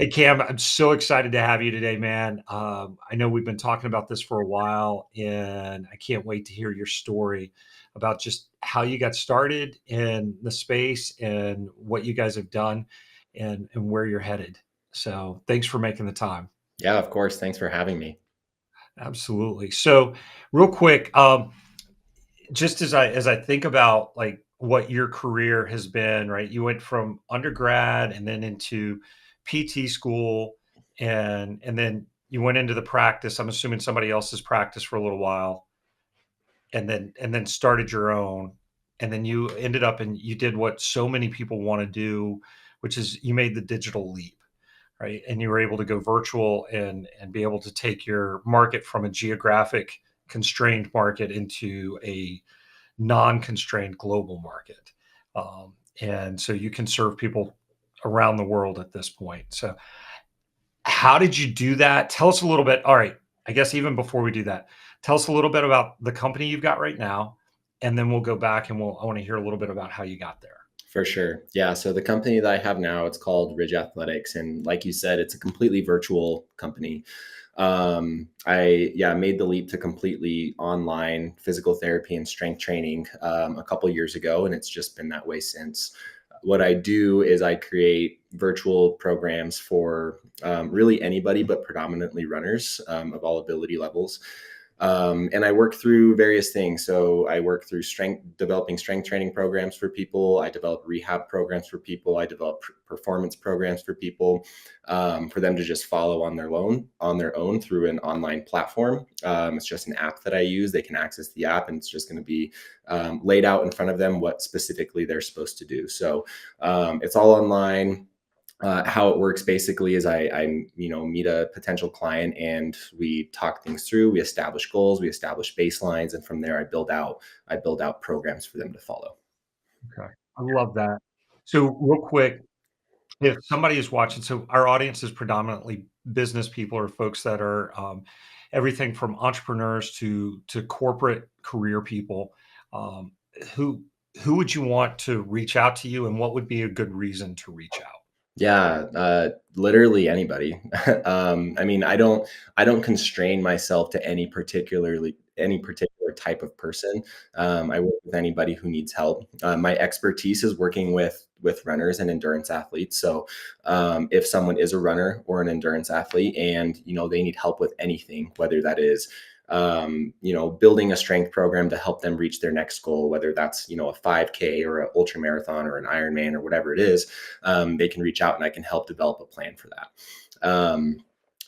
Hey Cam, I'm so excited to have you today, man. I know we've been talking about this for a while, and I can't wait to hear your story about just how you got started in the space and what you guys have done and where you're headed. So thanks for making the time. Yeah, of course. Thanks for having me. Absolutely. So real quick, just as I think about like what your career has been, right? You went from undergrad and then into PT school and then you went into the practice. I'm assuming somebody else's practice for a little while and then started your own. And then you ended up and you did what so many people want to do, which is you made the digital leap, right? And you were able to go virtual and be able to take your market from a geographic constrained market into a non-constrained global market. And so you can serve people around the world at this point. So how did you do that? Tell us a little bit. All right. I guess even before we do that, tell us a little bit about the company you've got right now. And then we'll go back and I want to hear a little bit about how you got there. For sure. Yeah. So the company that I have now, it's called Ridge Athletics. And like you said, it's a completely virtual company. I made the leap to completely online physical therapy and strength training a couple years ago, and it's just been that way since. What I do is I create virtual programs for really anybody, but predominantly runners of all ability levels. And I work through various things. So I work through developing strength training programs for people. I develop rehab programs for people. I develop performance programs for people, for them to just follow on their own through an online platform. It's just an app that I use. They can access the app, and it's just going to be laid out in front of them what specifically they're supposed to do. So it's all online. How it works basically is I meet a potential client and we talk things through. We establish goals, we establish baselines, and from there I build out programs for them to follow. Okay. I love that. So real quick, if somebody is watching, so our audience is predominantly business people or folks that are everything from entrepreneurs to corporate career people. Um, who who would you want to reach out to you, and what would be a good reason to reach out? Yeah, literally anybody. I mean, I don't constrain myself to any particular type of person. I work with anybody who needs help. My expertise is working with runners and endurance athletes. So, if someone is a runner or an endurance athlete, and they need help with anything, whether that is building a strength program to help them reach their next goal, whether that's, a 5K or an ultra marathon or an Ironman or whatever it is, they can reach out and I can help develop a plan for that.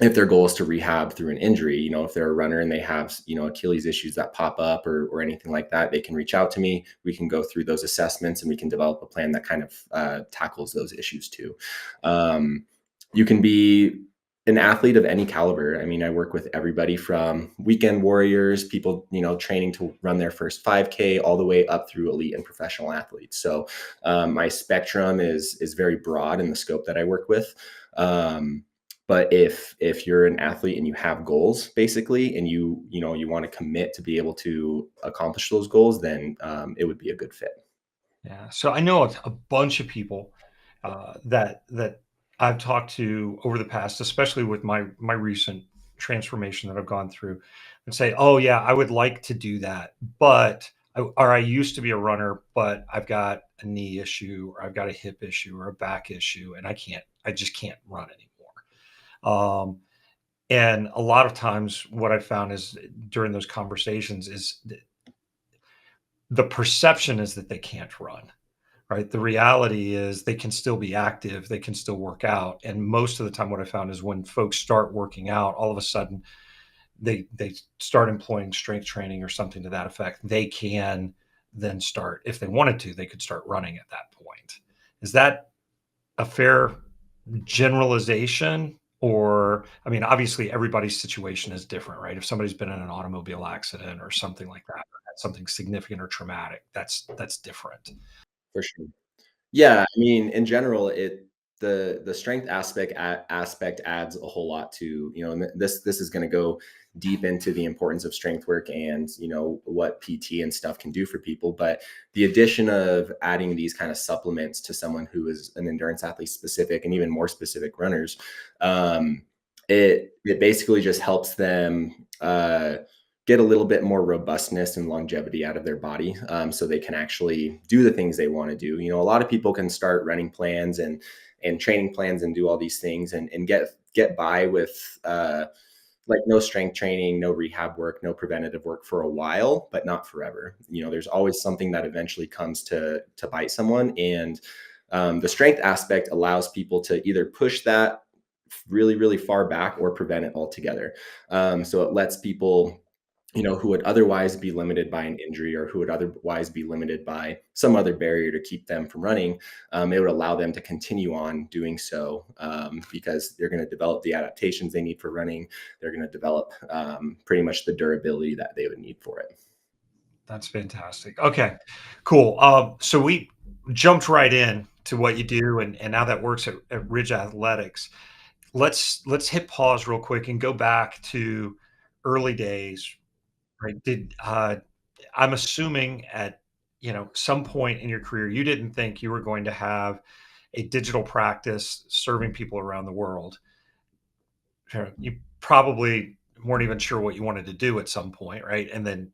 If their goal is to rehab through an injury, if they're a runner and they have, Achilles issues that pop up or anything like that, they can reach out to me. We can go through those assessments and we can develop a plan that kind of tackles those issues too. Um, you can be an athlete of any caliber. I mean, I work with everybody from weekend warriors, people, training to run their first 5K, all the way up through elite and professional athletes. So my spectrum is very broad in the scope that I work with. But if you're an athlete and you have goals basically, and you want to commit to be able to accomplish those goals, then it would be a good fit. Yeah. So I know a bunch of people that I've talked to over the past, especially with my recent transformation that I've gone through, and say, "Oh yeah, I would like to do that, but or I used to be a runner, but I've got a knee issue, or I've got a hip issue, or a back issue, and I just can't run anymore." And a lot of times, what I found is during those conversations is the perception is that they can't run, right? The reality is they can still be active, they can still work out. And most of the time, what I found is when folks start working out, all of a sudden they start employing strength training or something to that effect. They can then start, if they wanted to, they could start running at that point. Is that a fair generalization? Or, I mean, obviously everybody's situation is different, right? If somebody's been in an automobile accident or something like that, or had something significant or traumatic, that's different. For sure. Yeah, I mean, in general, the strength aspect adds a whole lot to, and this is going to go deep into the importance of strength work and what PT and stuff can do for people. But the addition of adding these kind of supplements to someone who is an endurance athlete specific, and even more specific runners, it basically just helps them get a little bit more robustness and longevity out of their body, so they can actually do the things they want to do. A lot of people can start running plans and training plans and do all these things and get by with like no strength training, no rehab work, no preventative work for a while, but not forever. There's always something that eventually comes to bite someone, and the strength aspect allows people to either push that really, really far back or prevent it altogether. So it lets people, who would otherwise be limited by an injury or who would otherwise be limited by some other barrier to keep them from running, it would allow them to continue on doing so, because they're going to develop the adaptations they need for running. They're going to develop pretty much the durability that they would need for it. That's fantastic. Okay, cool. So we jumped right in to what you do and how that works at Ridge Athletics. Let's hit pause real quick and go back to early days. Right? I'm assuming at some point in your career you didn't think you were going to have a digital practice serving people around the world. You probably weren't even sure what you wanted to do at some point, right? And then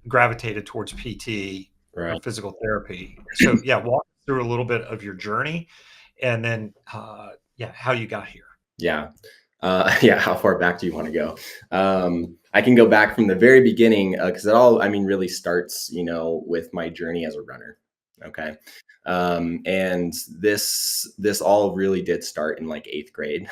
gravitated towards PT or Right. physical therapy. So yeah, walk us through a little bit of your journey, and then yeah, how you got here. Yeah. Yeah. How far back do you want to go? I can go back from the very beginning, because it all, I mean, really starts, with my journey as a runner. Okay. And this all really did start in like eighth grade.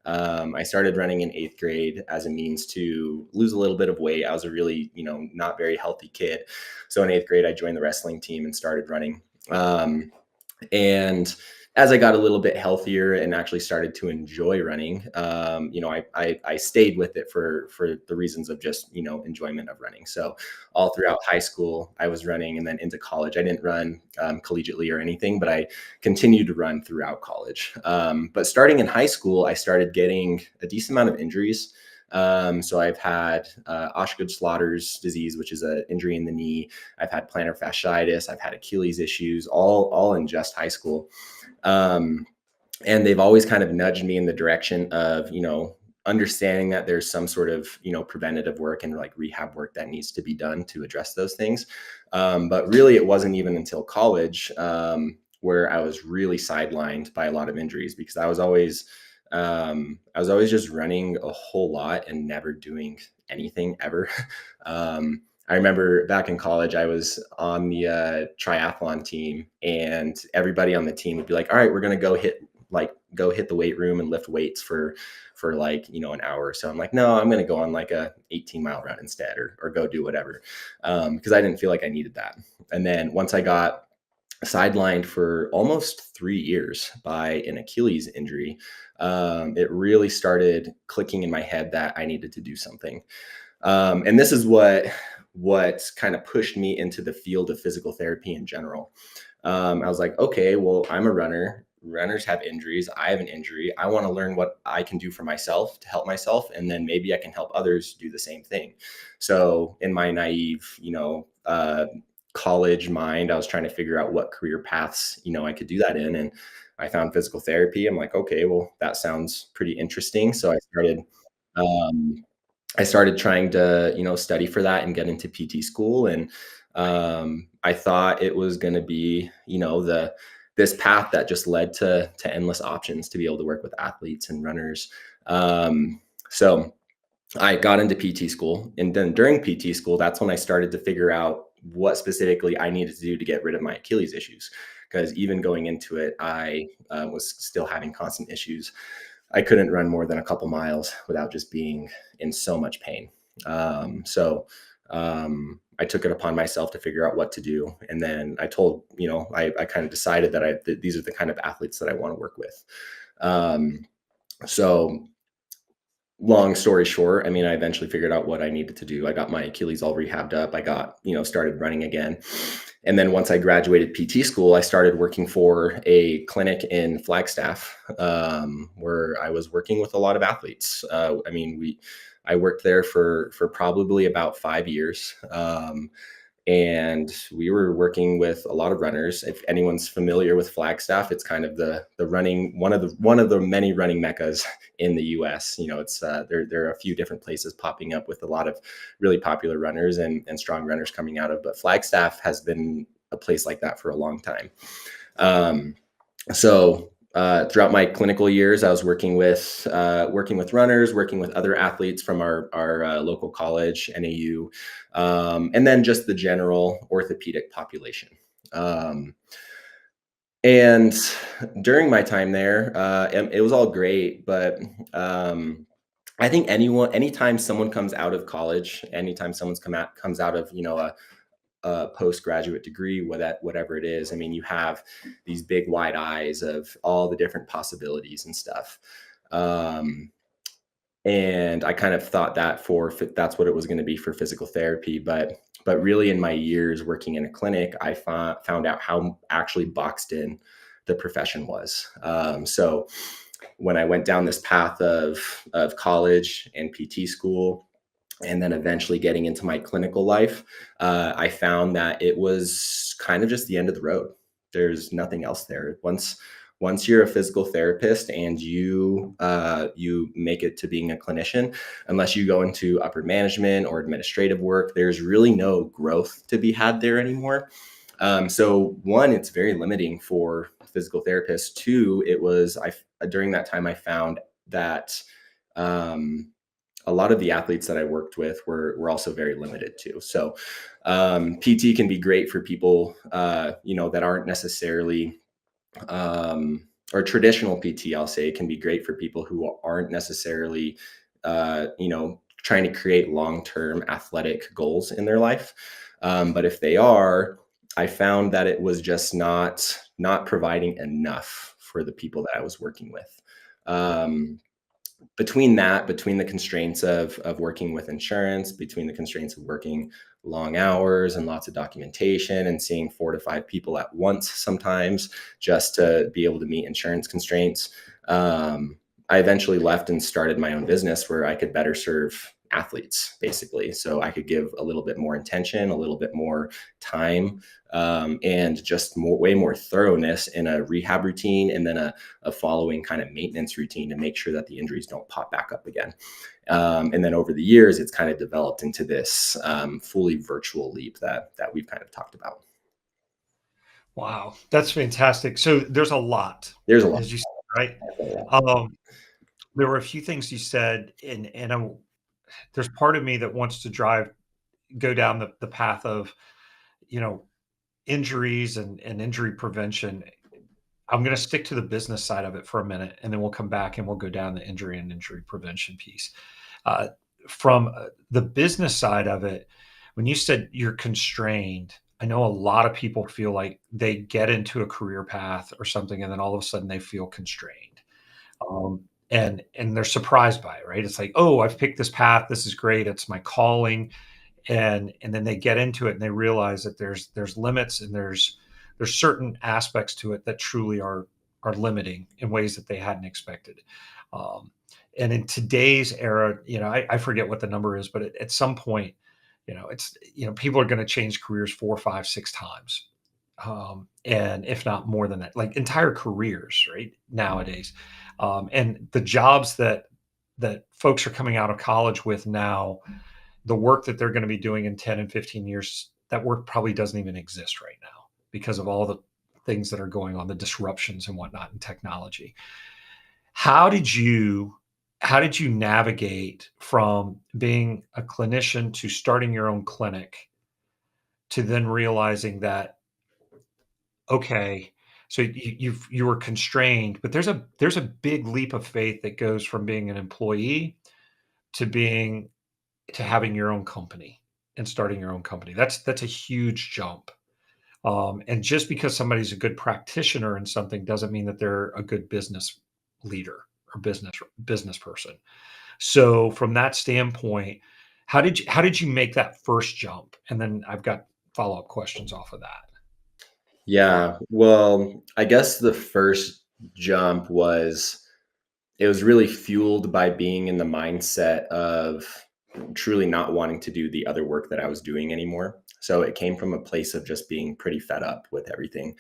I started running in eighth grade as a means to lose a little bit of weight. I was a really, not very healthy kid. So in eighth grade, I joined the wrestling team and started running. And as I got a little bit healthier and actually started to enjoy running, I stayed with it for the reasons of just enjoyment of running. So all throughout high school, I was running, and then into college, I didn't run collegiately or anything, but I continued to run throughout college. But starting in high school, I started getting a decent amount of injuries. So I've had Osgood-Schlatters disease, which is an injury in the knee. I've had plantar fasciitis. I've had Achilles issues, all in just high school. And they've always kind of nudged me in the direction of, understanding that there's some sort of, preventative work and like rehab work that needs to be done to address those things. But really, it wasn't even until college where I was really sidelined by a lot of injuries, because I was always just running a whole lot and never doing anything ever. I remember back in college, I was on the triathlon team, and everybody on the team would be like, "All right, we're gonna go hit the weight room and lift weights for like an hour or so." I'm like, "No, I'm gonna go on like a 18-mile run instead, or go do whatever," because I didn't feel like I needed that. And then once I got sidelined for almost 3 years by an Achilles injury, it really started clicking in my head that I needed to do something. And this is what kind of pushed me into the field of physical therapy in general. I was like, okay, well, I'm a runner. Runners have injuries. I have an injury. I want to learn what I can do for myself to help myself, and then maybe I can help others do the same thing. So, in my naive, college mind, I was trying to figure out what career paths I could do that in, and I found physical therapy. I'm like, okay, well, that sounds pretty interesting. So um, I started trying to, study for that and get into PT school. And I thought it was going to be, this path that just led to endless options to be able to work with athletes and runners. So I got into PT school, and then during PT school, that's when I started to figure out what specifically I needed to do to get rid of my Achilles issues. Because even going into it, I was still having constant issues. I couldn't run more than a couple miles without just being in so much pain. So I took it upon myself to figure out what to do. And then I told, I kind of decided that these are the kind of athletes that I want to work with. So long story short, I mean, I eventually figured out what I needed to do. I got my Achilles all rehabbed up. I got, started running again. And then once I graduated PT school, I started working for a clinic in Flagstaff, where I was working with a lot of athletes. I worked there for probably about 5 years. And we were working with a lot of runners. If anyone's familiar with Flagstaff, it's kind of the running one of the many running meccas in the U.S. It's there are a few different places popping up with a lot of really popular runners and strong runners coming out of, but Flagstaff has been a place like that for a long time. Um, throughout my clinical years, I was working with runners, working with other athletes from our local college, NAU, and then just the general orthopedic population. Um, and during my time there, it was all great, but I think anytime someone comes out of college, anytime comes out of a postgraduate degree, whatever it is. I mean, you have these big wide eyes of all the different possibilities and stuff. Um, and I kind of thought that's what it was going to be for physical therapy, but really in my years working in a clinic, I found out how actually boxed in the profession was. So when I went down this path of college and PT school, and then eventually getting into my clinical life, I found that it was kind of just the end of the road. There's nothing else there. Once you're a physical therapist and you make it to being a clinician, unless you go into upper management or administrative work, there's really no growth to be had there anymore. So one, it's very limiting for physical therapists. Two, during that time I found that a lot of the athletes that I worked with were also very limited too. So PT can be great for people, that aren't necessarily, or traditional PT, I'll say, can be great for people who aren't necessarily, trying to create long-term athletic goals in their life. But if they are, I found that it was just not providing enough for the people that I was working with. Between the constraints of working with insurance, between the constraints of working long hours and lots of documentation and seeing 4 to 5 people at once sometimes just to be able to meet insurance constraints, I eventually left and started my own business where I could better serve athletes, basically. So I could give a little bit more intention, a little bit more time, and just way more thoroughness in a rehab routine, and then a following kind of maintenance routine to make sure that the injuries don't pop back up again. And then over the years, it's kind of developed into this fully virtual leap that we've kind of talked about. Wow, that's fantastic. So there's a lot, There's a lot. as you said, right? Um, there were a few things you said, and there's part of me that wants to go down the path of, you know, injuries and injury prevention. I'm going to stick to the business side of it for a minute, and then we'll come back and we'll go down the injury and injury prevention piece. Uh, from the business side of it, when you said you're constrained, I know a lot of people feel like they get into a career path or something, and then all of a sudden they feel constrained, and they're surprised by it. Right? It's like, oh, I've picked this path. This is great. It's my calling, and then they get into it and they realize that there's limits, and there's certain aspects to it that truly are limiting in ways that they hadn't expected. Um, and in today's era, I forget what the number is, but at some point, people are going to change careers 4, 5, 6 times, and if not more than that, like entire careers, right nowadays. And the jobs that folks are coming out of college with now, the work that they're going to be doing in 10 and 15 years, that work probably doesn't even exist right now because of all the things that are going on, the disruptions and whatnot in technology. How did you navigate from being a clinician to starting your own clinic to then realizing that, okay, so you were constrained, but there's a big leap of faith that goes from being an employee to having your own company and starting your own company. That's a huge jump. And just because somebody's a good practitioner in something doesn't mean that they're a good business leader or business person. So from that standpoint, how did you make that first jump? And then I've got follow-up questions off of that. Yeah. Well, I guess the first jump was it was really fueled by being in the mindset of truly not wanting to do the other work that I was doing anymore. So it came from a place of just being pretty fed up with everything,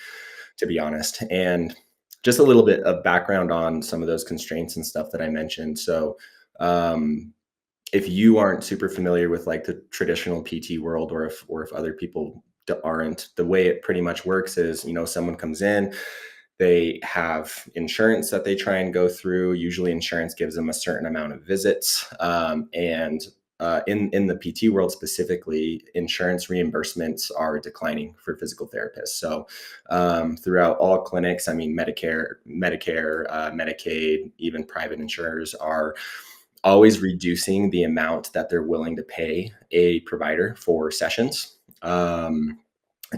to be honest. And just a little bit of background on some of those constraints and stuff that I mentioned. So, um, if you aren't super familiar with like the traditional PT world, or if other people aren't, the way it pretty much works is, someone comes in, they have insurance that they try and go through. Usually, insurance gives them a certain amount of visits, and in the PT world specifically, insurance reimbursements are declining for physical therapists. So, throughout all clinics, I mean, Medicaid, even private insurers are always reducing the amount that they're willing to pay a provider for sessions.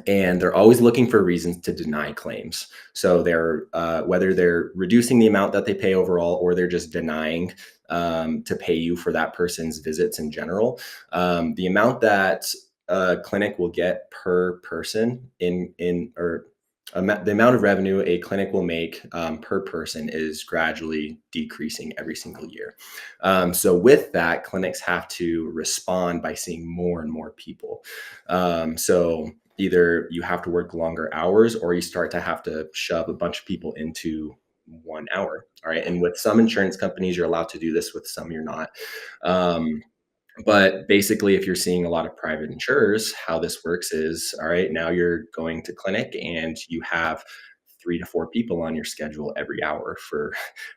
And they're always looking for reasons to deny claims. So they're whether they're reducing the amount that they pay overall, or they're just denying to pay you for that person's visits in general. The amount that a clinic will get per person in or the amount of revenue a clinic will make per person is gradually decreasing every single year. So with that, clinics have to respond by seeing more and more people. So either you have to work longer hours, or you start to have to shove a bunch of people into 1 hour. All right. And with some insurance companies, you're allowed to do this, with some you're not. Um, but basically, if you're seeing a lot of private insurers, how this works is, all right, now you're going to clinic and you have 3 to 4 people on your schedule every hour for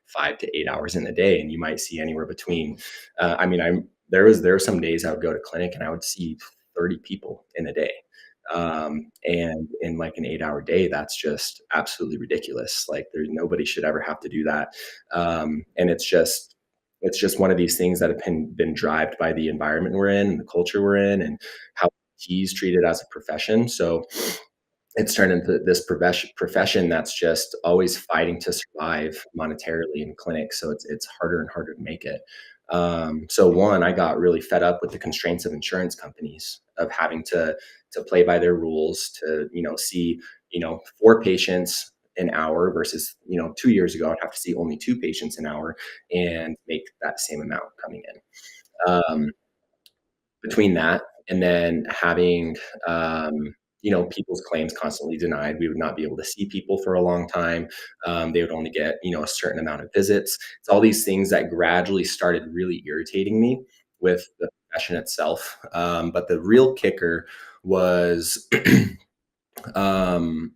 5 to 8 hours in a day. And you might see anywhere between, I mean, there were some days I would go to clinic and I would see 30 people in a day. And in like an 8 hour day, that's just absolutely ridiculous. Like, there's nobody should ever have to do that. And it's just one of these things that have been driven by the environment we're in and the culture we're in, and how he's treated as a profession. So it's turned into this profession that's just always fighting to survive monetarily in clinics. So it's harder and harder to make it. So one, I got really fed up with the constraints of insurance companies, of having to play by their rules, to see 4 patients an hour versus 2 years ago I'd have to see only 2 patients an hour and make that same amount coming in. Between that, and then having people's claims constantly denied, we would not be able to see people for a long time. They would only get a certain amount of visits. It's all these things that gradually started really irritating me with the profession itself. But the real kicker was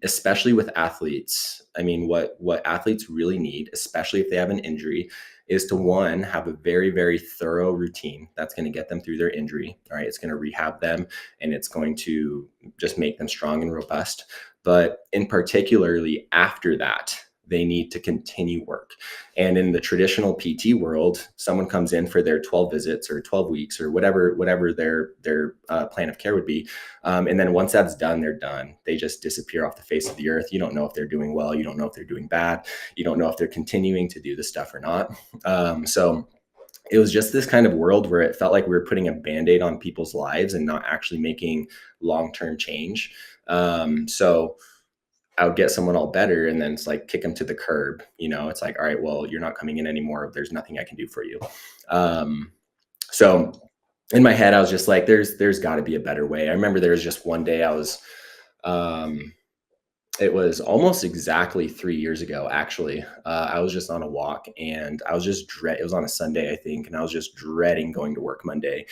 especially with athletes. I mean, what athletes really need, especially if they have an injury, is to, one, have a very, very thorough routine that's going to get them through their injury. All right, it's going to rehab them, and it's going to just make them strong and robust. But in particularly after that, they need to continue work. And in the traditional PT world, someone comes in for their 12 visits or 12 weeks or whatever their plan of care would be, and then once that's done, they're done. They just disappear off the face of the earth. You don't know if they're doing well. You don't know if they're doing bad. You don't know if they're continuing to do the stuff or not. So it was just this kind of world where it felt like we were putting a band-aid on people's lives and not actually making long-term change. So I would get someone all better, and then it's like kick them to the curb. It's like, all right, well, you're not coming in anymore. There's nothing I can do for you. So in my head, I was just like, there's got to be a better way. I remember there was just one day um, it was almost exactly 3 years ago, actually. I was just on a walk, and I was just it was on a Sunday, I think, and I was just dreading going to work Monday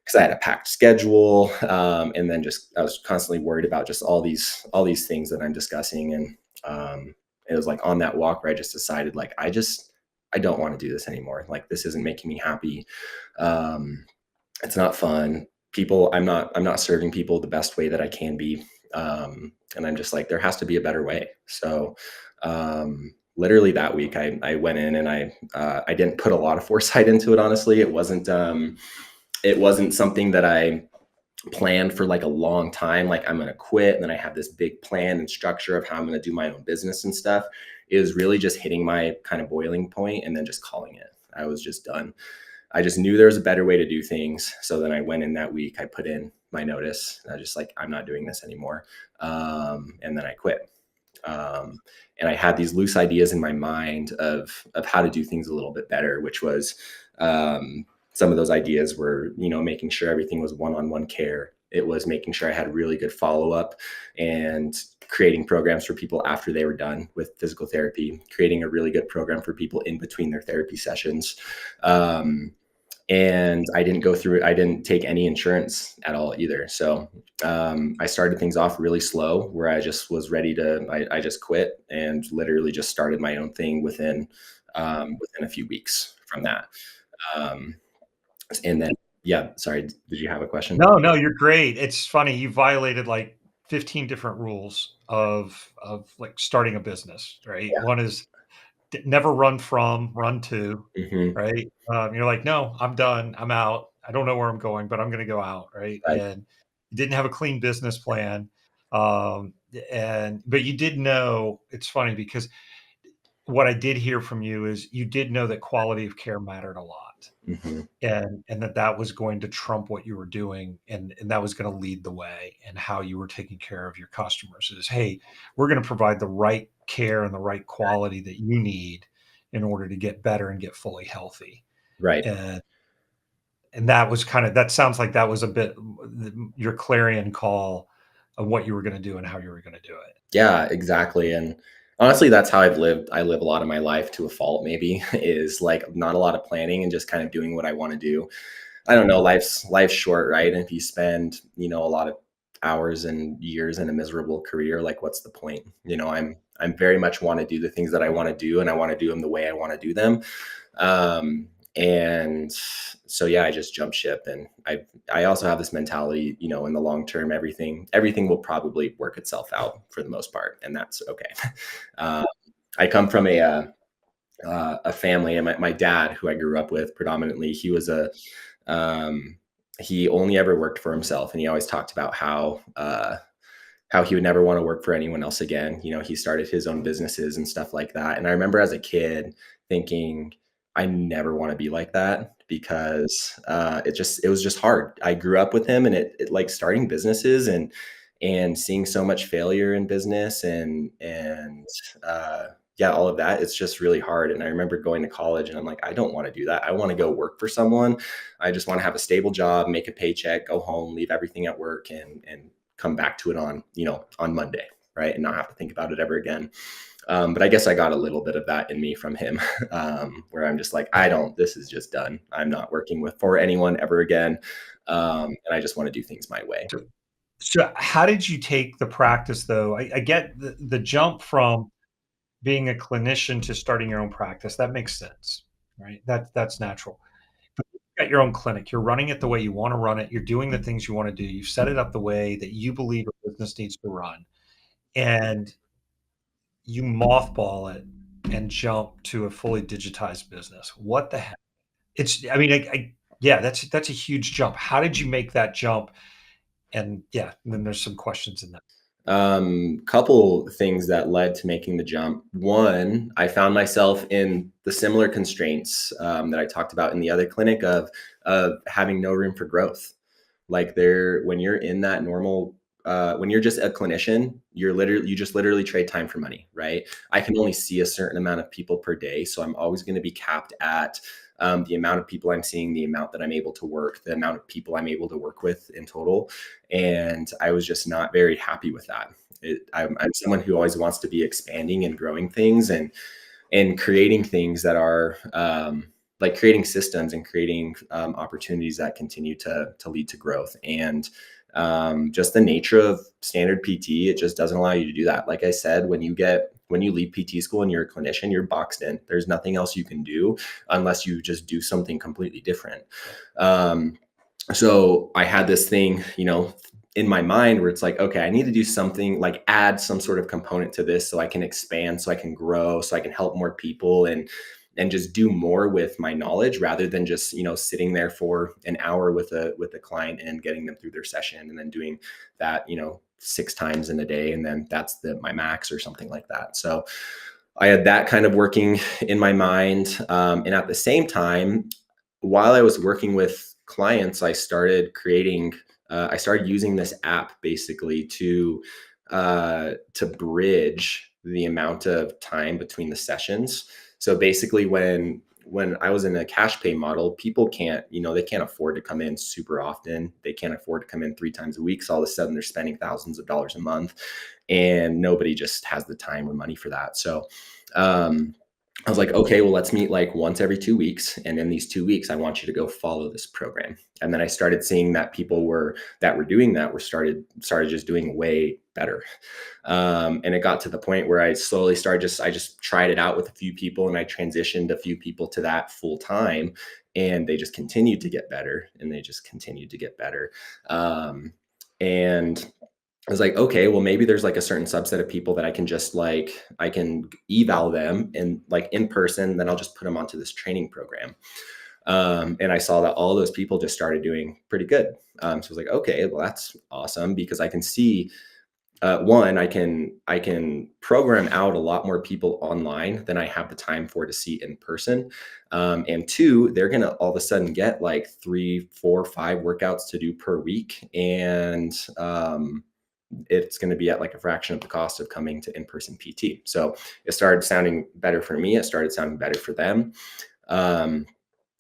because I had a packed schedule, and then just I was constantly worried about just all these things that I'm discussing, and it was like on that walk where I just decided, like, I don't want to do this anymore. Like, this isn't making me happy. Um, it's not fun. I'm not serving people the best way that I can be. And I'm just like, there has to be a better way. So literally that week, I went in, and I didn't put a lot of foresight into it. Honestly, it wasn't something that I planned for like a long time. Like, I'm going to quit, and then I have this big plan and structure of how I'm going to do my own business and stuff. It was really just hitting my kind of boiling point and then just calling it. I was just done. I just knew there was a better way to do things. So then I went in that week, I put in my notice. And I was just like, I'm not doing this anymore. And then I quit. Um, and I had these loose ideas in my mind of how to do things a little bit better, which was some of those ideas were, making sure everything was one-on-one care. It was making sure I had really good follow-up and creating programs for people after they were done with physical therapy, creating a really good program for people in between their therapy sessions. Um, and I didn't take any insurance at all either. So I started things off really slow where I just was ready to, I just quit and literally just started my own thing within a few weeks from that. Um, and then, yeah, sorry, did you have a question? No, no, you're great. It's funny, you violated like 15 different rules of like starting a business, right? Yeah. One is never run from, run to, Hmm. right? You're like, no, I'm done. I'm out. I don't know where I'm going, but I'm going to go out, right? Right. And you didn't have a clean business plan. Um, but you did know. It's funny because what I did hear from you is you did know that quality of care mattered a lot, Hmm. and that was going to trump what you were doing, and that was going to lead the way, and how you were taking care of your customers is, hey, we're going to provide the right care and the right quality that you need in order to get better and get fully healthy. Right. And that was kind of, that sounds like that was a bit your clarion call of what you were going to do and how you were going to do it. Yeah, exactly. And honestly, that's how I've lived. I live a lot of my life to a fault, maybe, is like not a lot of planning and just kind of doing what I want to do. I don't know, life's short, right? And if you spend, a lot of hours and years in a miserable career, like what's the point? I'm very much want to do the things that I want to do and I want to do them the way I want to do them. And so yeah, I just jump ship and I also have this mentality, in the long term, everything will probably work itself out for the most part, and that's okay. Uh, I come from a family, and my dad, who I grew up with predominantly, um, he only ever worked for himself, and he always talked about how he would never want to work for anyone else again. He started his own businesses and stuff like that. And I remember as a kid thinking, I never want to be like that because it was just hard. I grew up with him, and it like starting businesses and seeing so much failure in business and yeah, all of that. It's just really hard. And I remember going to college, and I'm like, I don't want to do that. I want to go work for someone. I just want to have a stable job, make a paycheck, go home, leave everything at work, and come back to it on Monday, right? And not have to think about it ever again. But I guess I got a little bit of that in me from him, where I'm just like, this is just done. I'm not working for anyone ever again. And I just want to do things my way. So how did you take the practice though? I get the jump from being a clinician to starting your own practice. That makes sense, right? That's natural. But you got your own clinic. You're running it the way you want to run it. You're doing the things you want to do. You've set it up the way that you believe a business needs to run, and you mothball it and jump to a fully digitized business. What the heck? I mean, yeah, that's a huge jump. How did you make that jump? And yeah, and then there's some questions in that. Couple things that led to making the jump. One, I found myself in the similar constraints that I talked about in the other clinic of having no room for growth. Like when you're in that normal, when you're just a clinician, you just literally trade time for money, right? I can only see a certain amount of people per day, so I'm always going to be capped at the amount of people I'm seeing, the amount that I'm able to work, the amount of people I'm able to work with in total. And I was just not very happy with that. I'm someone who always wants to be expanding and growing things and creating things that are like creating systems and creating opportunities that continue to lead to growth. And just the nature of standard PT, it just doesn't allow you to do that. Like I said, when you leave PT school and you're a clinician, you're boxed in. There's nothing else you can do unless you just do something completely different. So I had this thing, in my mind where it's like, okay, I need to do something, like add some sort of component to this so I can expand, so I can grow, so I can help more people and just do more with my knowledge rather than just, sitting there for an hour with a client and getting them through their session and then doing that, 6 times in a day. And then that's my max or something like that. So I had that kind of working in my mind. And at the same time, while I was working with clients, I started creating I started using this app basically to bridge the amount of time between the sessions. So basically, when I was in a cash pay model, people can't, they can't afford to come in super often. They can't afford to come in 3 times a week. So all of a sudden they're spending thousands of dollars a month, and nobody just has the time or money for that. So um, I was like, okay, well, let's meet like once every 2 weeks. And in these 2 weeks, I want you to go follow this program. And then I started seeing that people that were doing that were started just doing way better. And it got to the point where I slowly started I just tried it out with a few people, and I transitioned a few people to that full time, and they just continued to get better, and they just continued to get better. And I was like, okay, well, maybe there's like a certain subset of people that I can eval them and like in person, then I'll just put them onto this training program. And I saw that all those people just started doing pretty good. So I was like, okay, well, that's awesome because I can see one, I can program out a lot more people online than I have the time for to see in person. And two, they're gonna all of a sudden get like 3, 4, 5 workouts to do per week, and it's going to be at like a fraction of the cost of coming to in-person PT. So it started sounding better for me. It started sounding better for them. Um,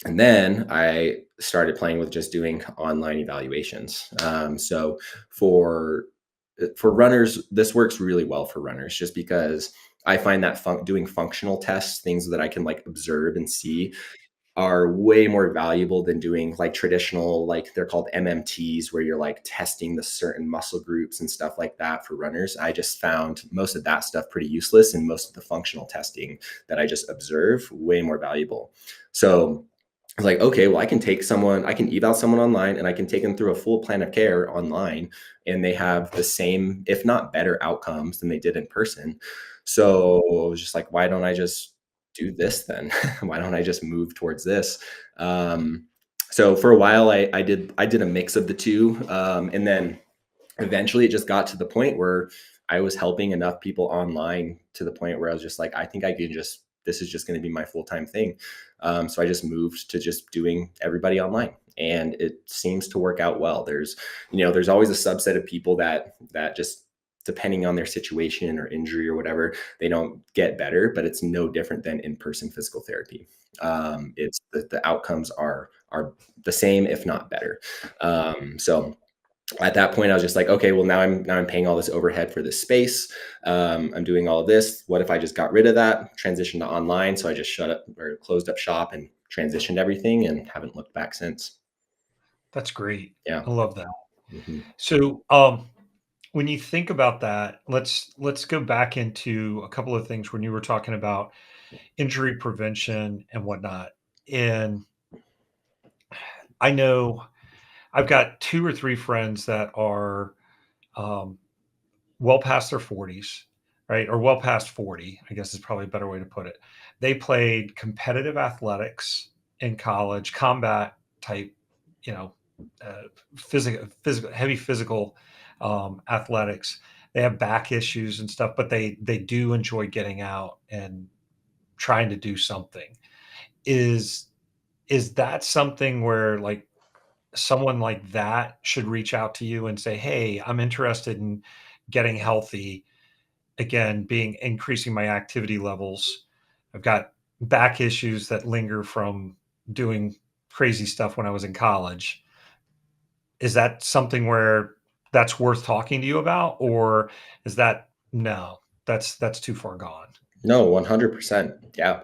and then I started playing with just doing online evaluations. So for for runners, this works really well for runners, just because I find that doing functional tests, things that I can like observe and see, are way more valuable than doing like traditional, like they're called MMTs, where you're like testing the certain muscle groups and stuff like that for runners. I just found most of that stuff pretty useless, and most of the functional testing that I just observe way more valuable. So I was like, okay, well, I can eval someone online, and I can take them through a full plan of care online, and they have the same, if not better outcomes than they did in person. So I was just like, why don't I just do this then? Why don't I just move towards this? Um, so for a while, I did a mix of the two, and then eventually it just got to the point where I was helping enough people online to the point where I was just like, I think I can just this is just going to be my full-time thing. So I just moved to just doing everybody online, and it seems to work out well. There's always a subset of people that just, depending on their situation or injury or whatever, they don't get better, but it's no different than in-person physical therapy. It's the outcomes are the same, if not better. So at that point, I was just like, okay, well, now I'm paying all this overhead for this space. I'm doing all of this. What if I just got rid of that, transitioned to online? So I just shut up or closed up shop and transitioned everything, and haven't looked back since. That's great. Yeah. I love that. Hmm. So, when you think about that, let's go back into a couple of things when you were talking about injury prevention and whatnot. And I know I've got 2 or 3 friends that are, um, well past their 40s, right? Or well past 40, I guess is probably a better way to put it. They played competitive athletics in college, combat type, you know, heavy physical athletics. They have back issues and stuff, but they do enjoy getting out and trying to do something. Is is that something where like someone like that should reach out to you and say, "Hey, I'm interested in getting healthy again, being increasing my activity levels. I've got back issues that linger from doing crazy stuff when I was in college." Is that something where that's worth talking to you about, or is that no, that's too far gone? No, 100%. Yeah.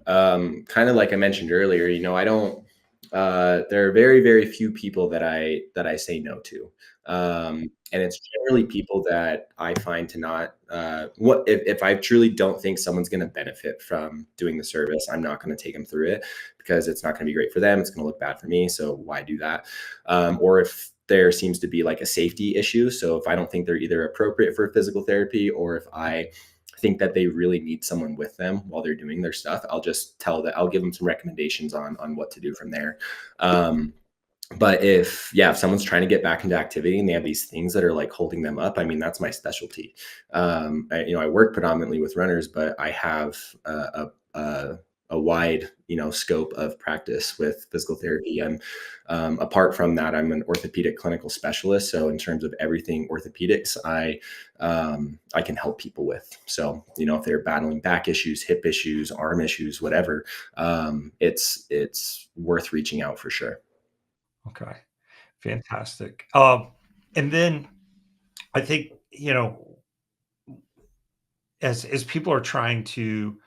Kind of like I mentioned earlier, I don't, there are very, very few people that I say no to. And it's generally people that I find to not, what, if I truly don't think someone's going to benefit from doing the service, I'm not going to take them through it, because it's not going to be great for them. It's going to look bad for me. So why do that? Or if there seems to be like a safety issue. So if I don't think they're either appropriate for physical therapy, or if I think that they really need someone with them while they're doing their stuff, I'll give them some recommendations on what to do from there. Um, but if someone's trying to get back into activity and they have these things that are like holding them up, I mean, that's my specialty. I work predominantly with runners, but I have a wide, scope of practice with physical therapy. Apart from that, I'm an orthopedic clinical specialist. So in terms of everything orthopedics, I can help people with. So, if they're battling back issues, hip issues, arm issues, whatever, it's worth reaching out for sure. Okay. Fantastic. And then I think, as people are trying to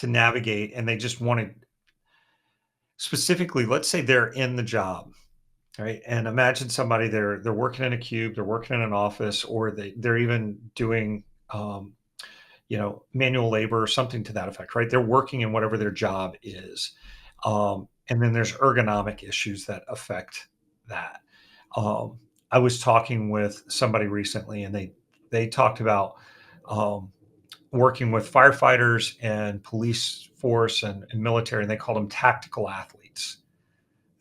navigate and they just want to specifically, let's say they're in the job, right? And imagine somebody they're working in a cube, they're working in an office, or they're even doing manual labor or something to that effect, right? They're working in whatever their job is. And then there's ergonomic issues that affect that. Um, I was talking with somebody recently, and they talked about um, working with firefighters and police force and military, and they called them tactical athletes,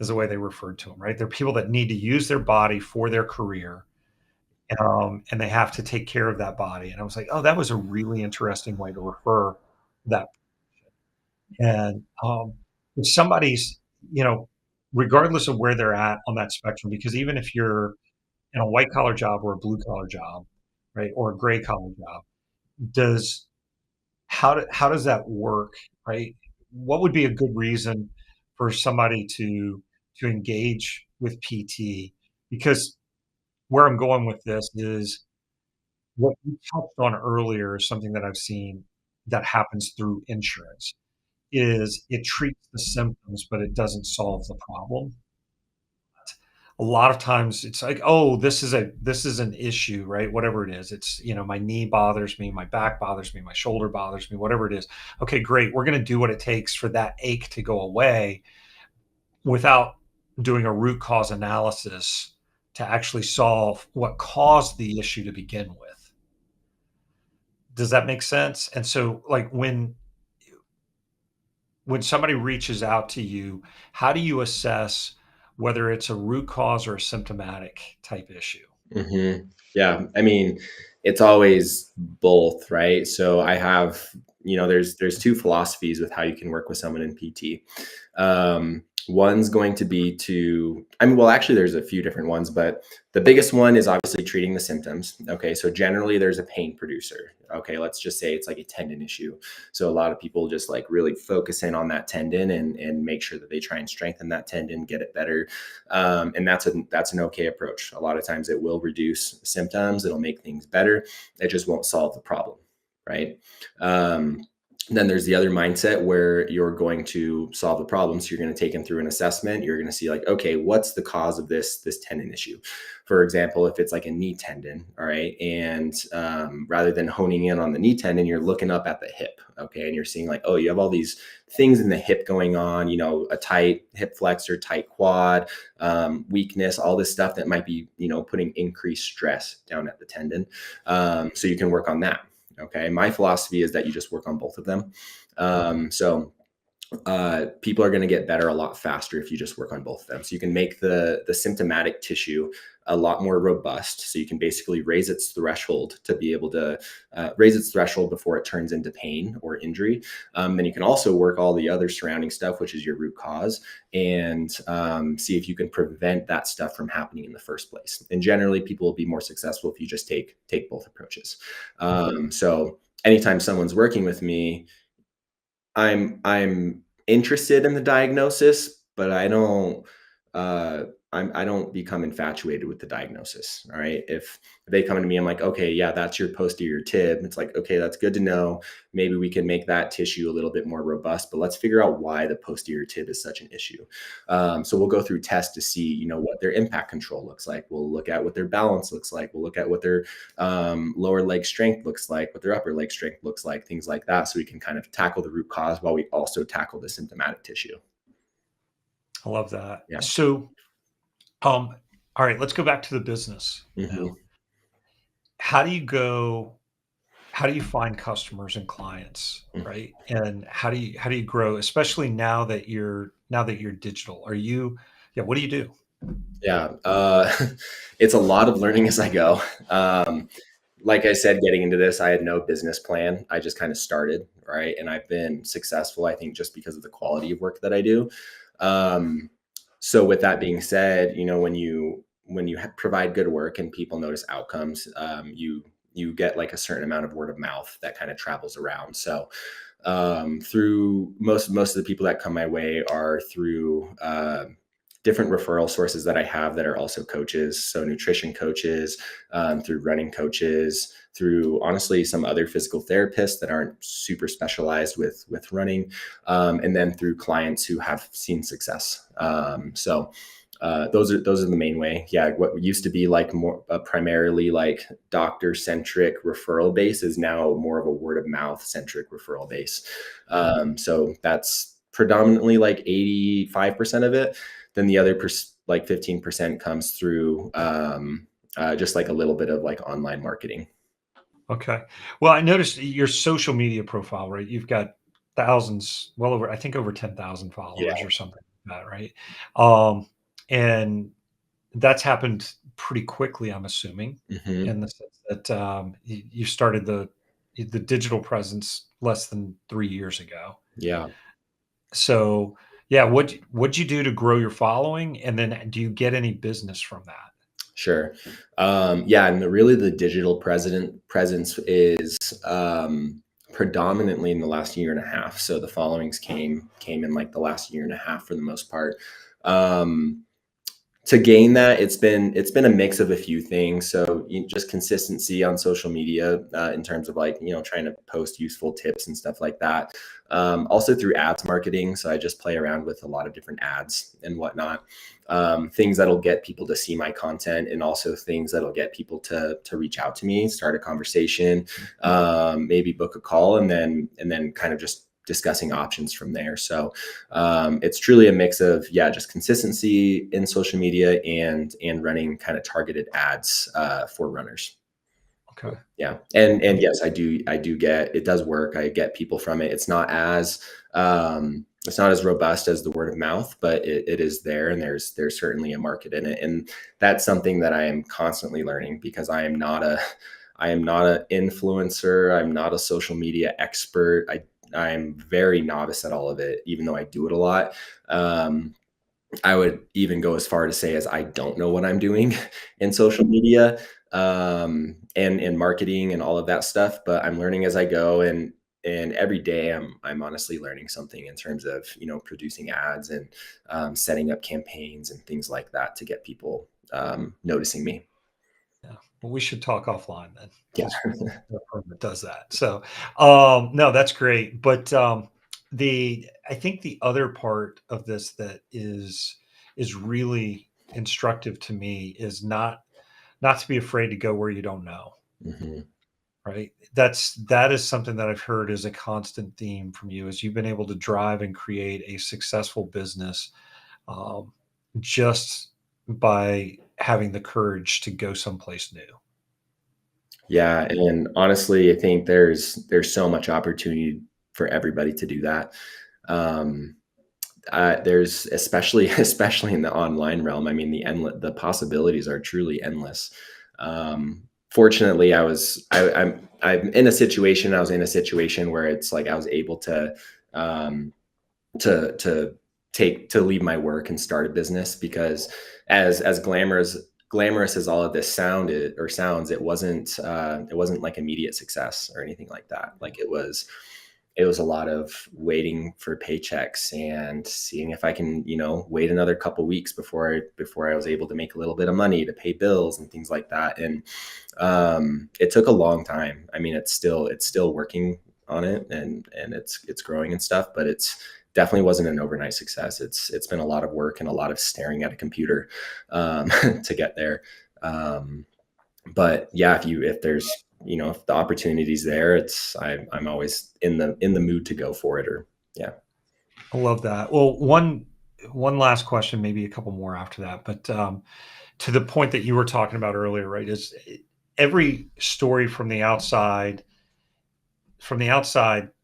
is the way they referred to them. Right? They're people that need to use their body for their career, and they have to take care of that body. And I was like, oh, that was a really interesting way to refer that. And if somebody's, you know, regardless of where they're at on that spectrum, because even if you're in a white collar job or a blue collar job, right, or a gray collar job, does how does that work, right? What would be a good reason for somebody to engage with PT? Because where I'm going with this is what you touched on earlier is something that I've seen that happens through insurance is it treats the symptoms, but it doesn't solve the problem. A lot of times it's like, oh, this is an issue, right? Whatever it is. It's, my knee bothers me, my back bothers me, my shoulder bothers me, whatever it is. Okay, great. We're going to do what it takes for that ache to go away without doing a root cause analysis to actually solve what caused the issue to begin with. Does that make sense? And so like when somebody reaches out to you, how do you assess whether it's a root cause or a symptomatic type issue? Yeah, I mean, it's always both, right? So I have, there's two philosophies with how you can work with someone in PT. One's going to be well, actually, there's a few different ones, but the biggest one is obviously treating the symptoms. Okay, so generally there's a pain producer. Okay, let's just say it's like a tendon issue. So a lot of people just like really focus in on that tendon and make sure that they try and strengthen that tendon, get it better. And that's an okay approach. A lot of times it will reduce symptoms, it'll make things better. It just won't solve the problem, right? Then there's the other mindset where you're going to solve the problem. So you're going to take them through an assessment. You're going to see like, okay, what's the cause of this tendon issue? For example, if it's like a knee tendon, all right, and rather than honing in on the knee tendon, you're looking up at the hip, okay, and you're seeing like, oh, you have all these things in the hip going on, a tight hip flexor, tight quad, weakness, all this stuff that might be, putting increased stress down at the tendon. So you can work on that. Okay. My philosophy is that you just work on both of them. So people are going to get better a lot faster if you just work on both of them. So you can make the symptomatic tissue a lot more robust. So you can basically raise its threshold to be able to raise its threshold before it turns into pain or injury. Then you can also work all the other surrounding stuff, which is your root cause, and see if you can prevent that stuff from happening in the first place. And generally, people will be more successful if you just take both approaches. So anytime someone's working with me, I'm interested in the diagnosis, but I don't become infatuated with the diagnosis. All right. If they come to me, I'm like, okay, yeah, that's your posterior tib. It's like, okay, that's good to know. Maybe we can make that tissue a little bit more robust, but let's figure out why the posterior tib is such an issue. So we'll go through tests to see, what their impact control looks like. We'll look at what their balance looks like. We'll look at what their lower leg strength looks like, what their upper leg strength looks like, things like that. So we can kind of tackle the root cause while we also tackle the symptomatic tissue. I love that. Yeah. So, all right, let's go back to the business Mm-hmm. now. How do you go? How do you find customers and clients, right? And how do you grow, especially now that you're digital? Yeah, what do you do? Yeah, it's a lot of learning as I go. like I said, getting into this, I had no business plan. I just kind of started, right? And I've been successful, I think, just because of the quality of work that I do. Um, so with that being said, when you provide good work and people notice outcomes, you get like a certain amount of word of mouth that kind of travels around. So through most of the people that come my way are through different referral sources that I have that are also coaches. So nutrition coaches, through running coaches, through honestly some other physical therapists that aren't super specialized with running, and then through clients who have seen success. Those are the main way. Yeah, what used to be like more primarily like doctor centric referral base is now more of a word of mouth centric referral base. So that's predominantly like 85% of it. Then the other like 15% comes through just like a little bit of like online marketing. Okay. Well, I noticed your social media profile, right? You've got thousands, well over, I think over 10,000 Yeah. followers or something like that, right? Um, and that's happened pretty quickly, I'm assuming, Hmm. in the sense that you started the digital presence less than 3 years ago. Yeah. So, yeah, what'd you do to grow your following, and then do you get any business from that? Sure. Yeah, and really the digital presence is predominantly in the last year and a half. So the followings came in like the last year and a half for the most part. Um, to gain that, it's been a mix of a few things. So just consistency on social media, in terms of like trying to post useful tips and stuff like that. Also through ads marketing, so I just play around with a lot of different ads and whatnot. Things that'll get people to see my content, and also things that'll get people to reach out to me, start a conversation, maybe book a call, and then kind of just discussing options from there. So it's truly a mix of, yeah, just consistency in social media and running kind of targeted ads for runners. Okay. Yeah, and yes, I do get, it does work. I get people from it. It's not as robust as the word of mouth, but it is there, and there's certainly a market in it, and that's something that I am constantly learning, because I am not an influencer. I'm not a social media expert. I'm very novice at all of it, even though I do it a lot. Um, I would even go as far to say as I don't know what I'm doing in social media, and marketing and all of that stuff. But I'm learning as I go, and every day I'm honestly learning something in terms of producing ads and setting up campaigns and things like that to get people noticing me. Yeah. Well, we should talk offline then, Yeah. because the firm that does that. So, no, that's great. But I think the other part of this that is really instructive to me is not to be afraid to go where you don't know. Hmm. Right. That is something that I've heard is a constant theme from you, is you've been able to drive and create a successful business, um, just by having the courage to go someplace new. Yeah, and honestly, I think there's so much opportunity for everybody to do that. Um, there's especially especially in the online realm. I mean, the possibilities are truly endless. Fortunately, I was in a situation where it's like I was able um, to leave my work and start a business, because as glamorous as all of this sounds, it wasn't like immediate success or anything like that. Like it was a lot of waiting for paychecks and seeing if I can, wait another couple weeks before I was able to make a little bit of money to pay bills and things like that. And it took a long time. I mean, it's still working on it, and it's growing and stuff, but it's definitely wasn't an overnight success. It's been a lot of work and a lot of staring at a computer to get there. Um, but yeah, if the opportunity's there, I'm always in the mood to go for it. Or yeah. I love that. Well, one last question, maybe a couple more after that, but to the point that you were talking about earlier, right? Is every story from the outside,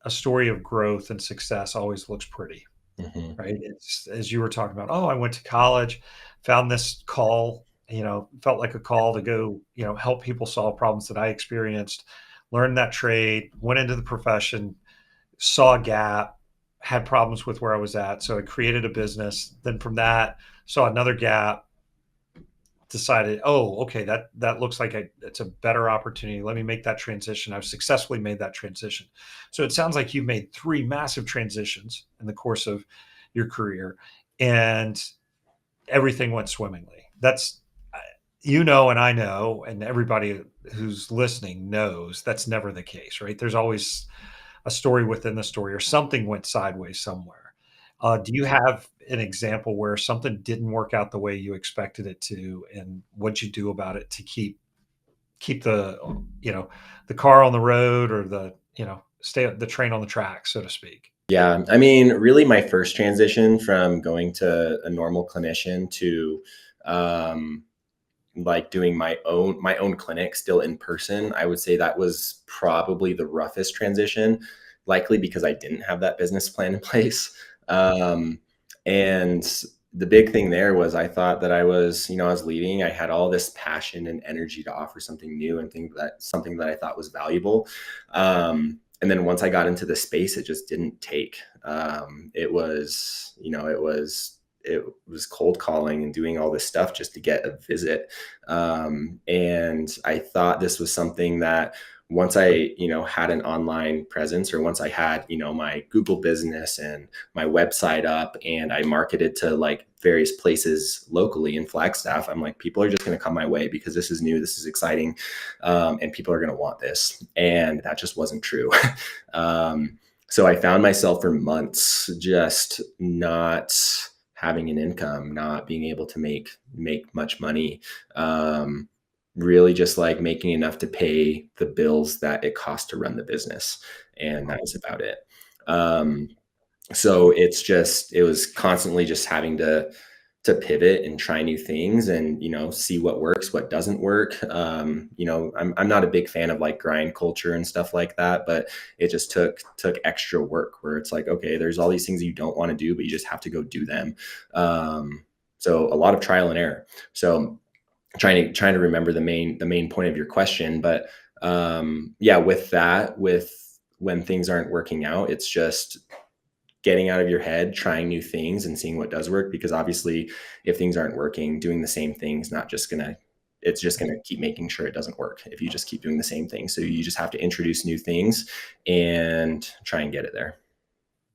a story of growth and success always looks pretty, Hmm. right? It's as you were talking about. Oh, I went to college, found this call. felt like a call to go, help people solve problems that I experienced, learned that trade, went into the profession, saw a gap, had problems with where I was at. So I created a business. Then from that, saw another gap, decided, oh, okay, that looks like it's a better opportunity. Let me make that transition. I've successfully made that transition. So it sounds like you've made three massive transitions in the course of your career, and everything went swimmingly. That's and I know, and everybody who's listening knows that's never the case, right? There's always a story within the story, or something went sideways somewhere. Do you have an example where something didn't work out the way you expected it to, and what'd you do about it to keep the car on the road, or stay the train on the track, so to speak? Yeah, I mean, really, my first transition from going to a normal clinician to um, like doing my own clinic still in person, I would say that was probably the roughest transition, likely because I didn't have that business plan in place. Um, and the big thing there was I thought that I was leading. I had all this passion and energy to offer something new and think that something that I thought was valuable. And then once I got into the space, it just didn't take. It was cold calling and doing all this stuff just to get a visit. And I thought this was something that once I had an online presence, or once I had my Google business and my website up, and I marketed to like various places locally in Flagstaff, I'm like, people are just going to come my way because this is new, this is exciting, and people are going to want this. And that just wasn't true. um, so I found myself for months just not having an income, not being able to make much money, um, really just like making enough to pay the bills that it costs to run the business, and that was about it. Um, so it was constantly just having to pivot and try new things, and see what works, what doesn't work. I'm not a big fan of like grind culture and stuff like that, but it just took extra work where it's like, okay, there's all these things you don't want to do, but you just have to go do them. So a lot of trial and error. So trying to remember the main point of your question, but yeah, with when things aren't working out, it's just getting out of your head, trying new things and seeing what does work. Because obviously, if things aren't working, doing the same things not just gonna it's just gonna keep making sure it doesn't work if you just keep doing the same thing. So you just have to introduce new things and try and get it there.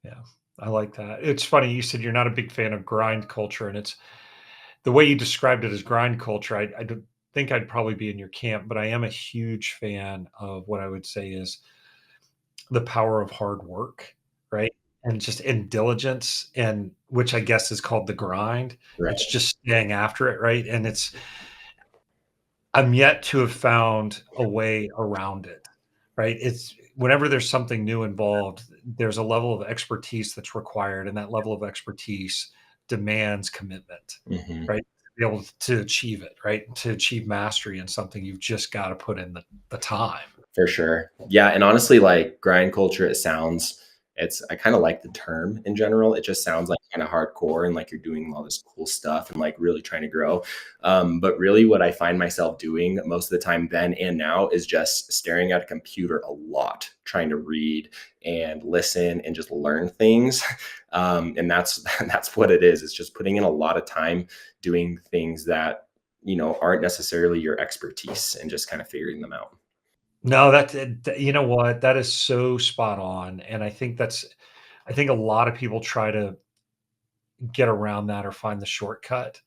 Yeah, I like that. It's funny, you said you're not a big fan of grind culture, and it's the way you described it as grind culture. I don't think I'd probably be in your camp, but I am a huge fan of what I would say is the power of hard work, right? And just in diligence, and which I guess is called the grind. Right. It's just staying after it, right? And I'm yet to have found a way around it, right? It's whenever there's something new involved, there's a level of expertise that's required, and that level of expertise demands commitment, Hmm. right? To be able to achieve it, right? To achieve mastery in something, you've just got to put in the time. For sure. Yeah, and honestly, like grind culture, I kind of like the term in general. It just sounds like kind of hardcore and like you're doing all this cool stuff and like really trying to grow. But really, what I find myself doing most of the time then and now is just staring at a computer a lot, trying to read and listen and just learn things. And that's that's what it is. It's just putting in a lot of time doing things that aren't necessarily your expertise and just kind of figuring them out. No, you know what? That is so spot on, and I think a lot of people try to get around that or find the shortcut,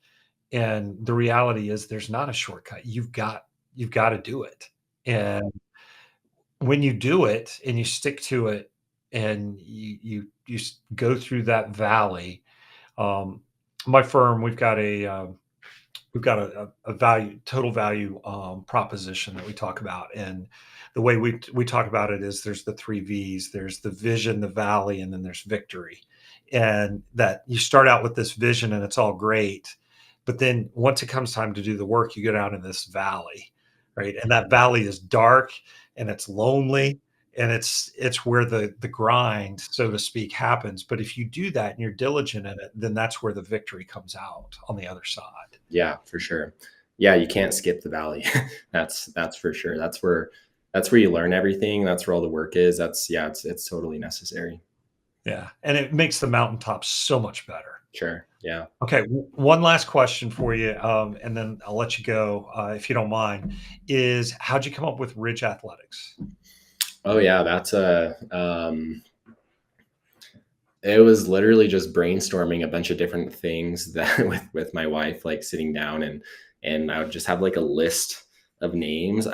and the reality is there's not a shortcut. You've got to do it, and when you do it and you stick to it, and you go through that valley. um, my firm, we've got a value total value proposition that we talk about, and the way we talk about it is there's the three V's: there's the vision, the valley, and then there's victory. And that you start out with this vision and it's all great, but then once it comes time to do the work, you go down in this valley, right? And that valley is dark, and it's lonely, and it's where the grind, so to speak, happens. But if you do that and you're diligent in it, then that's where the victory comes out on the other side. Yeah, for sure. yeah, you can't skip the valley. That's for sure. That's where you learn everything. That's where all the work is. That's yeah, it's totally necessary. Yeah, and it makes the mountaintop so much better. Sure. Yeah. Okay, one last question for you, and then I'll let you go, if you don't mind. Is how'd you come up with Ridge Athletics? Oh yeah, it was literally just brainstorming a bunch of different things that with my wife, like sitting down and I would just have like a list of names.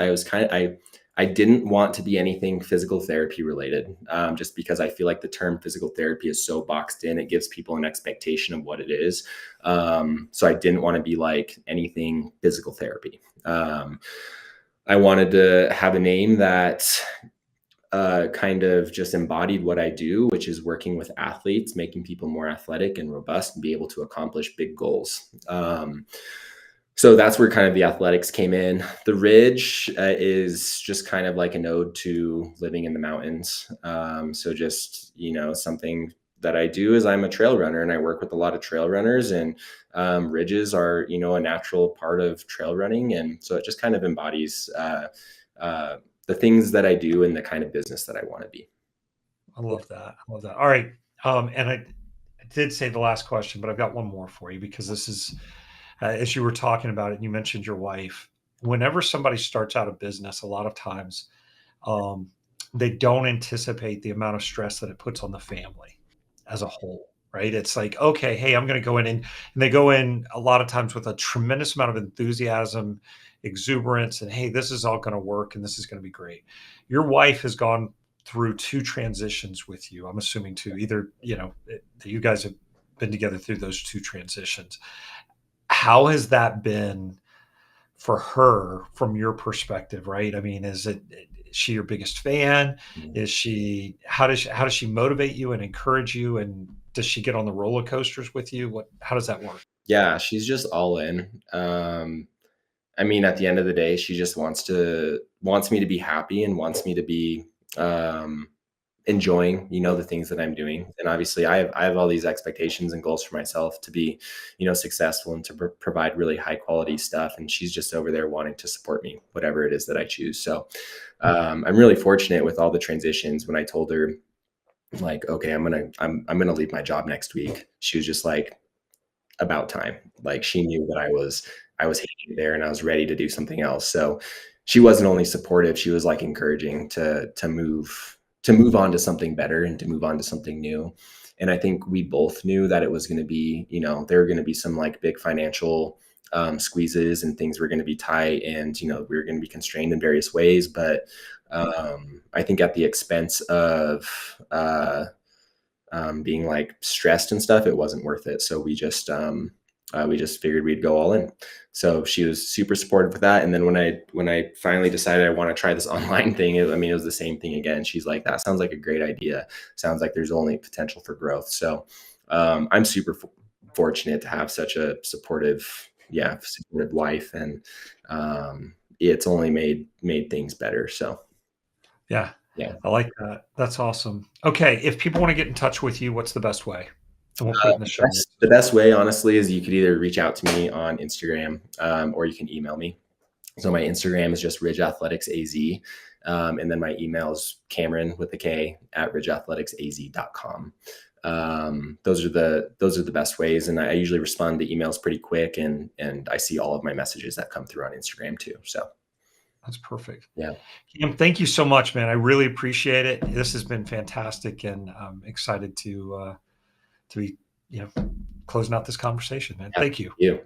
I didn't want to be anything physical therapy related, just because I feel like the term physical therapy is so boxed in. It gives people an expectation of what it is. So I didn't want to be like anything physical therapy. I wanted to have a name that kind of just embodied what I do, which is working with athletes, making people more athletic and robust and be able to accomplish big goals. So that's where kind of the athletics came in. The Ridge is just kind of like an ode to living in the mountains. So just, something that I do is I'm a trail runner and I work with a lot of trail runners, and ridges are, a natural part of trail running. And so it just kind of embodies the things that I do and the kind of business that I want to be. I love that. I love that. All right, and I did say the last question, but I've got one more for you because this is, as you were talking about it, and you mentioned your wife. Whenever somebody starts out a business, a lot of times um, they don't anticipate the amount of stress that it puts on the family as a whole, right? It's like, okay, hey, I'm going to go in, and they go in a lot of times with a tremendous amount of enthusiasm, exuberance, and hey, this is all going to work and this is going to be great. Your wife has gone through two transitions with you. I'm assuming too, either, you guys have been together through those two transitions. How has that been for her from your perspective, right? I mean, is she your biggest fan? Mhm. Is she how does she motivate you and encourage you? And does she get on the roller coasters with you? How does that work? Yeah, she's just all in. I mean, at the end of the day, she just wants me to be happy and wants me to be um, enjoying, the things that I'm doing. And obviously, I have all these expectations and goals for myself to be, successful and to provide really high quality stuff. And she's just over there wanting to support me, whatever it is that I choose. So I'm really fortunate with all the transitions. When I told her, like, okay, I'm gonna leave my job next week, she was just like, about time. Like, she knew that I was hating it there and I was ready to do something else. So she wasn't only supportive, she was like encouraging to move on to something better and to move on to something new. And I think we both knew that it was going to be, there were going to be some like big financial squeezes and things were going to be tight, and we were going to be constrained in various ways. But I think at the expense of being like stressed and stuff, it wasn't worth it. So we just figured we'd go all in. So she was super supportive with that. And then when I finally decided I want to try this online thing, it was the same thing again. She's like, that sounds like a great idea. Sounds like there's only potential for growth. So I'm super fortunate to have such a supportive wife, and it's only made things better. So Yeah, yeah. I like that. That's awesome. Okay, if people want to get in touch with you, what's the best way? And we'll put it in the show Best, notes the as well. best way, honestly, is you could either reach out to me on Instagram, or you can email me. So my Instagram is just Ridge Athletics AZ. And then my email is Cameron with a K at ridgeathleticsaz.com. Those are the best ways. And I usually respond to emails pretty quick, and I see all of my messages that come through on Instagram too. So That's perfect. yeah. Cam, thank you so much, man. I really appreciate it. This has been fantastic, and I'm excited to be, closing out this conversation, man. Yeah. Thank you. You.